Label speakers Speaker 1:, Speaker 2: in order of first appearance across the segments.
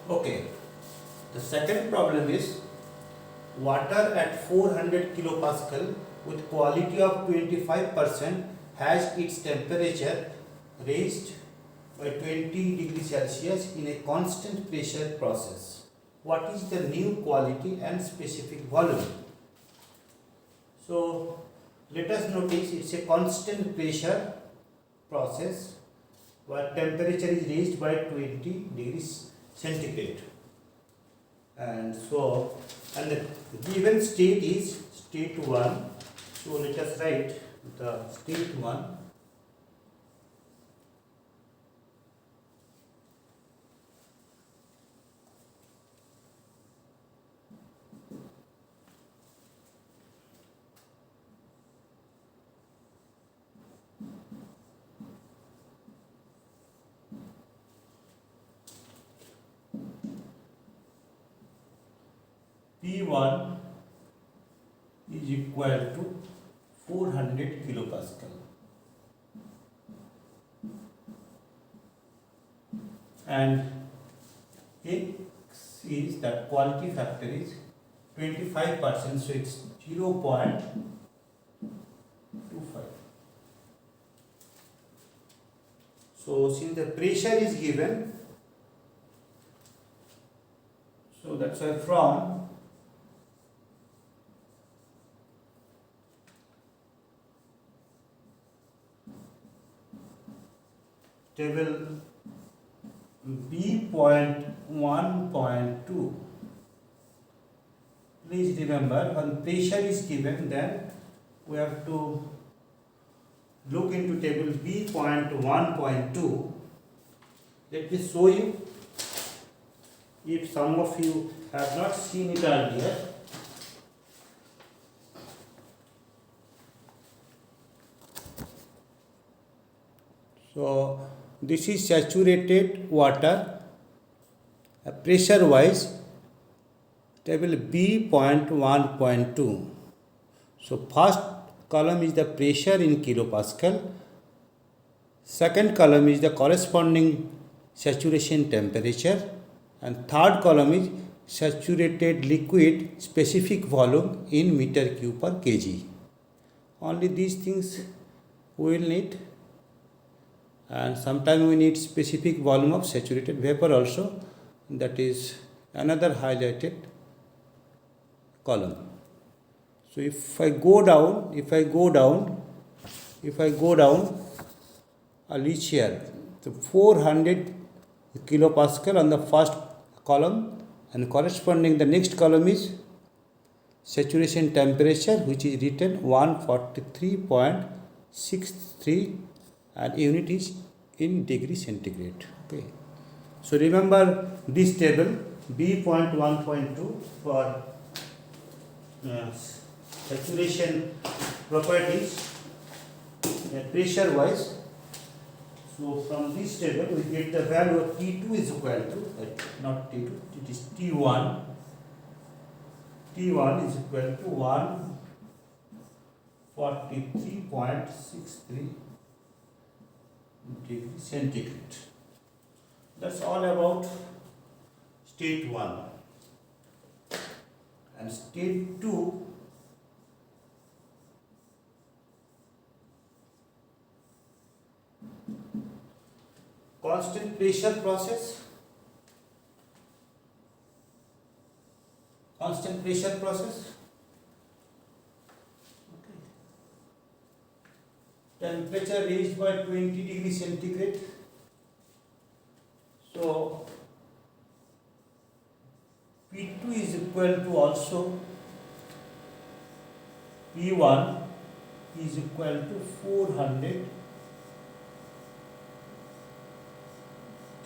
Speaker 1: Okay, the second problem is water at 400 kilopascal with quality of 25% has its temperature raised by 20 degrees Celsius in a constant pressure process. What is the new quality and specific volume? So let us notice it's a constant pressure process where temperature is raised by 20 degrees centigrade. And the given state is state 1. So let us write the state 1. P1 is equal to 400 kilopascal and X is that quality factor is 25%, so it's 0.25. So since the pressure is given, so that's why from table B.1.2, please remember when pressure is given, then we have to look into table B.1.2. Let me show you, if some of you have not seen it earlier. So this is saturated water pressure wise, table B.1.2. So first column is the pressure in kilopascal, second column is the corresponding saturation temperature, and third column is saturated liquid specific volume in meter cube per kg. Only these things we will need, and sometimes we need specific volume of saturated vapor also, that is another highlighted column. So if I go down, I'll reach here. So 400 kilopascal on the first column, and corresponding the next column is saturation temperature, which is written 143.63, and unit is in degree centigrade. Okay. So remember this table B.1.2 for saturation properties pressure wise. So from this table we get the value of T2 is equal to, not T2, it is T1. T1 is equal to 143.63 degree centigrade. That's all about state 1. And state 2, constant pressure process. Okay. Temperature raised by 20 degrees centigrade. So P2 is equal to also P1 is equal to 400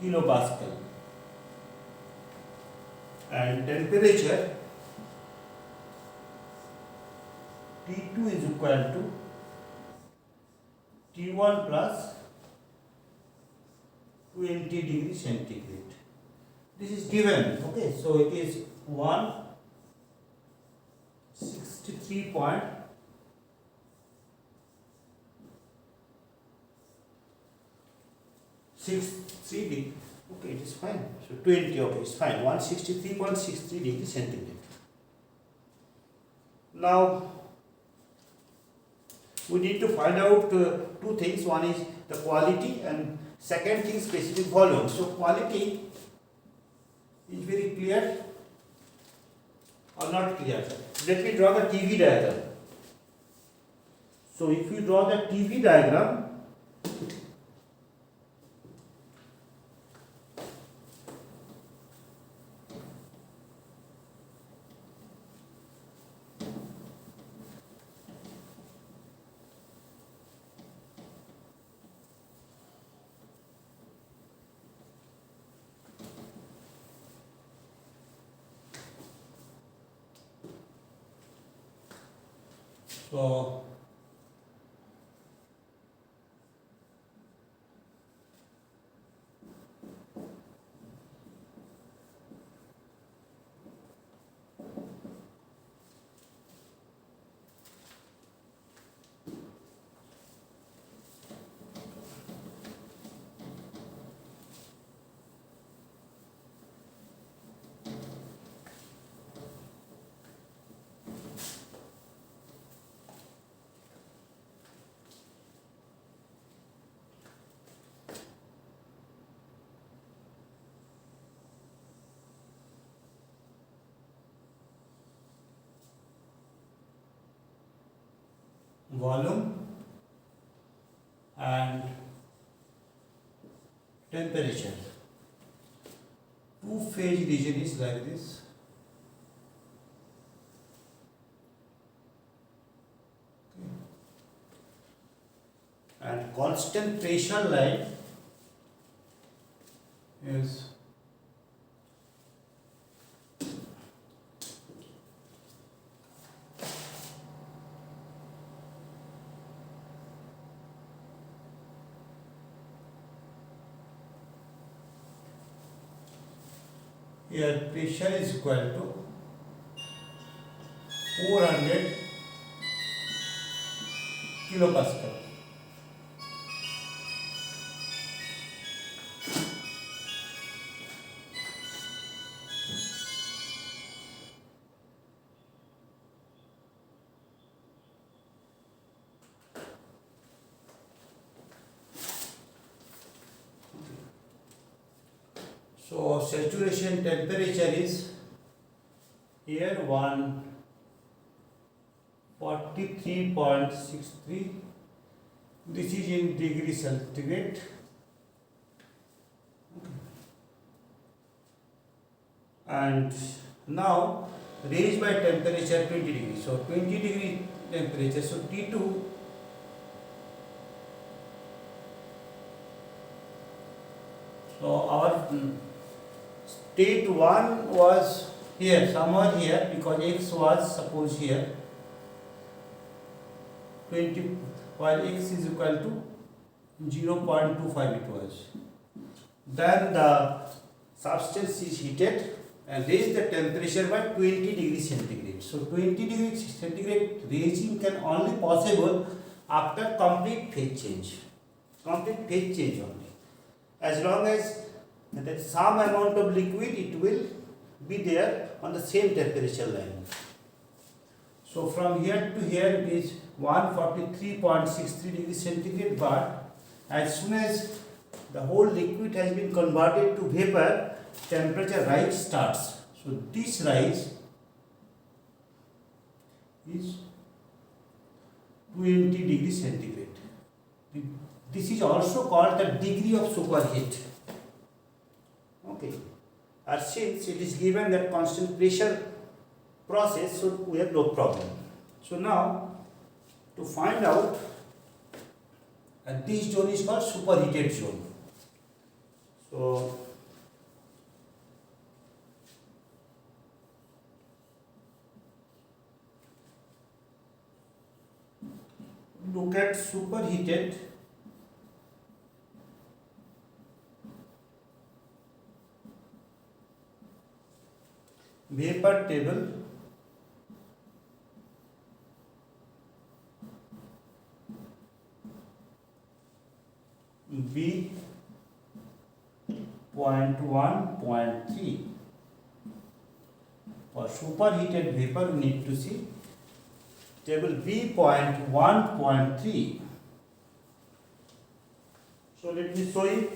Speaker 1: kilopascal, and temperature T2 is equal to T1 plus 20 degrees centigrade. This is given. Okay, so it is 163.63 Okay, it is fine. So 20, okay, it's fine. 163.63 degrees centigrade. Now we need to find out two things. One is the quality and second thing specific volume. So quality is very clear or not clear? Let me draw the TV diagram. So if you draw the TV diagram, so volume and temperature. Two phase region is like this. And constant pressure line is here pressure is equal to 400 kilopascal. So saturation temperature is here 143.63. This is in degree centigrade. And now raised by temperature 20 degrees. So 20 degree temperature. So T2 so our state 1 was here, somewhere here, because x was suppose here 20, while x is equal to 0.25 it was. Then the substance is heated and raise the temperature by 20 degrees centigrade. So 20 degrees centigrade raising can only possible after complete phase change. Complete phase change only. As long as there is some amount of liquid, it will be there on the same temperature line. So from here to here it is 143.63 degrees centigrade, but as soon as the whole liquid has been converted to vapor, temperature rise starts. So this rise is 20 degrees centigrade. This is also called the degree of superheat. Okay. And since it is given that constant pressure process, so we have no problem. So now to find out, and this zone is called superheated zone. So look at superheated vapor table. B 0.1 B.1.3. For superheated vapor, we need to see table B.1.3. So let me show you.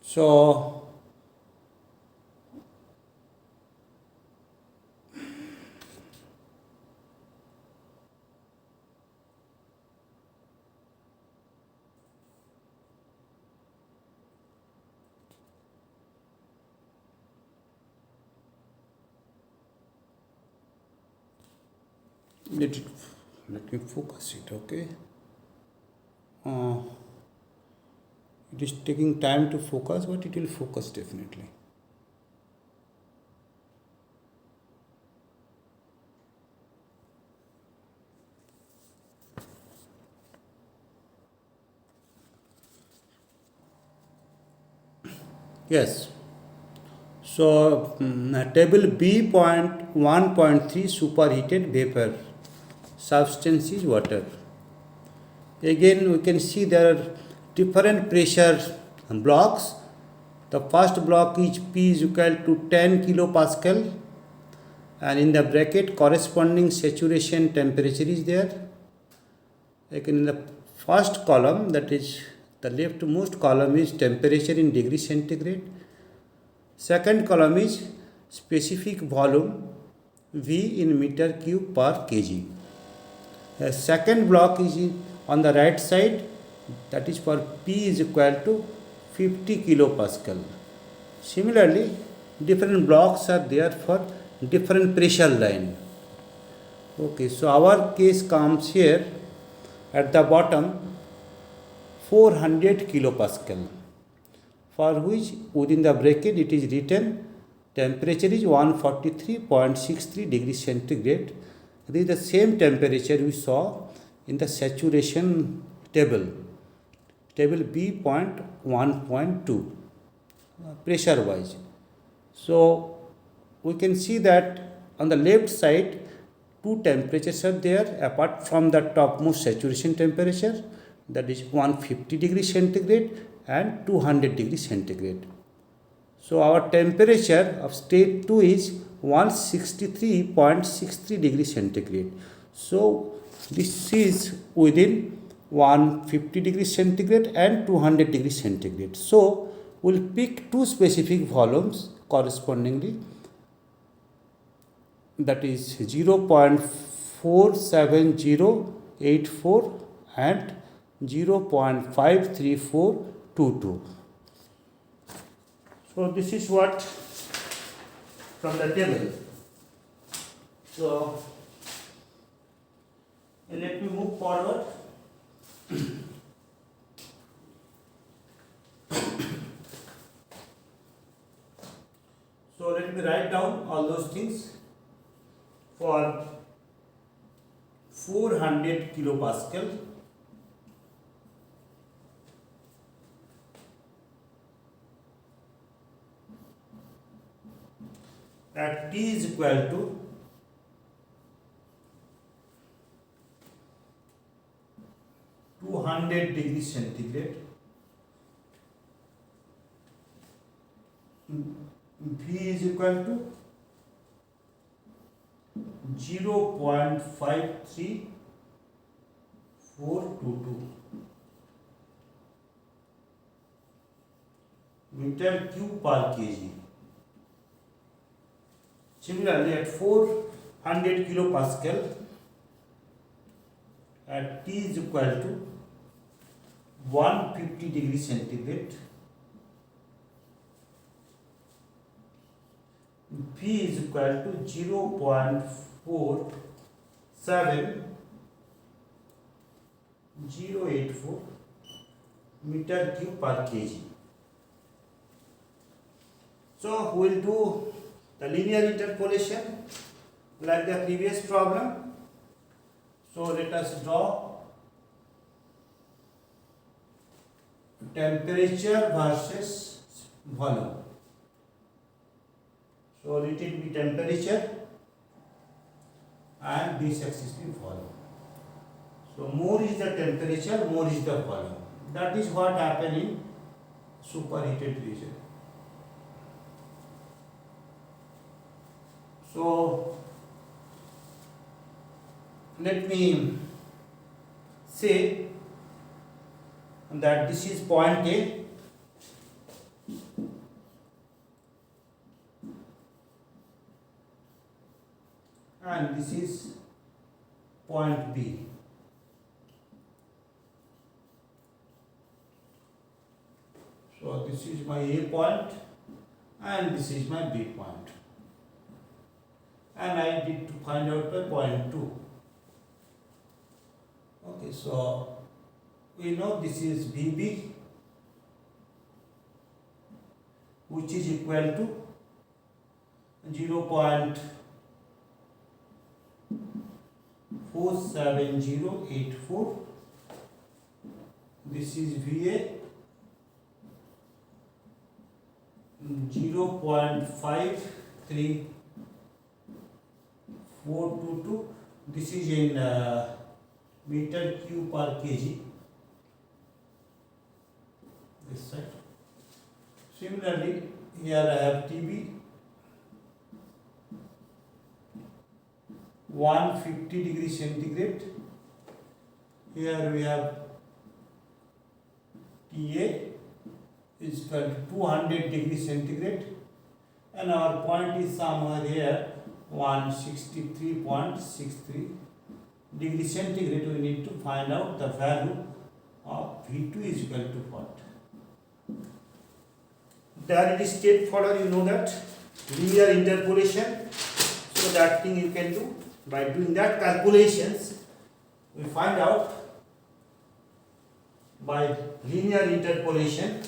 Speaker 1: So let me focus it. Okay. It is taking time to focus, but it will focus definitely. Yes. So table B.1.3 superheated vapor substance is water. Again, we can see there are different pressure blocks. The first block is P is equal to 10 kilopascal, and in the bracket corresponding saturation temperature is there. Again, in the first column, that is the leftmost column, is temperature in degree centigrade. Second column is specific volume V in meter cube per kg. The second block is on the right side, that is for P is equal to 50 kilopascal. Similarly, different blocks are there for different pressure line. Okay, so our case comes here at the bottom 400 kilopascal, for which within the bracket it is written temperature is 143.63 degrees centigrade. This is the same temperature we saw in the saturation table B.1.2 pressure wise. So we can see that on the left side two temperatures are there apart from the topmost saturation temperature, that is 150 degrees centigrade and 200 degrees centigrade. So our temperature of state 2 is 163.63 degrees centigrade. So this is within 150 degrees centigrade and 200 degrees centigrade. So we'll pick two specific volumes correspondingly, that is 0.47084 and 0.53422. So this is what from the table. So let me move forward. So let me write down all those things. For 400 kilopascal, at T is equal to 200 degrees centigrade, V is equal to 0.53422 meter cube per kg. Similarly, at 400 kilopascal, at T is equal to 150 degrees centigrade, V is equal to 0.47084 meter cube per kg. So we will do the linear interpolation like the previous problem. So let us draw temperature versus volume. So let it be temperature and this axis be volume. So more is the temperature, more is the volume. That is what happen in superheated region. So let me say that this is point A and this is point B. So this is my A point and this is my B point. And I need to find out by point 2. Okay, so we know this is VB, which is equal to 0.47084. This is VA, 0.53422. This is in meter cube per kg. This side. Similarly, here I have TB 150 degrees centigrade. Here we have TA is equal to 200 degrees centigrade, and our point is somewhere here 163.63 degrees centigrade. We need to find out the value of V2 is equal to what? There it is straightforward, you know that linear interpolation. So that thing you can do by doing that calculations. We find out by linear interpolation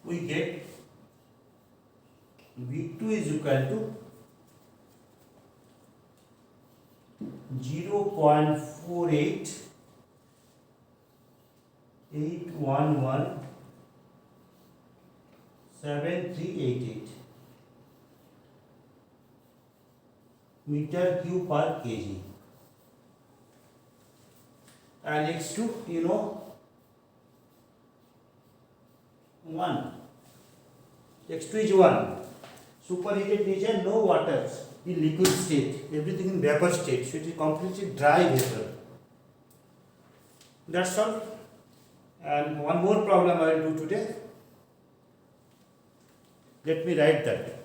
Speaker 1: we get V2 is equal to 0.488117388 meter cube per kg. And x2, you know, 1. X2 is 1. Superheated region, no water in liquid state, everything in vapor state, so it is completely dry vapor. That's all. And one more problem I will do today. Let me write that.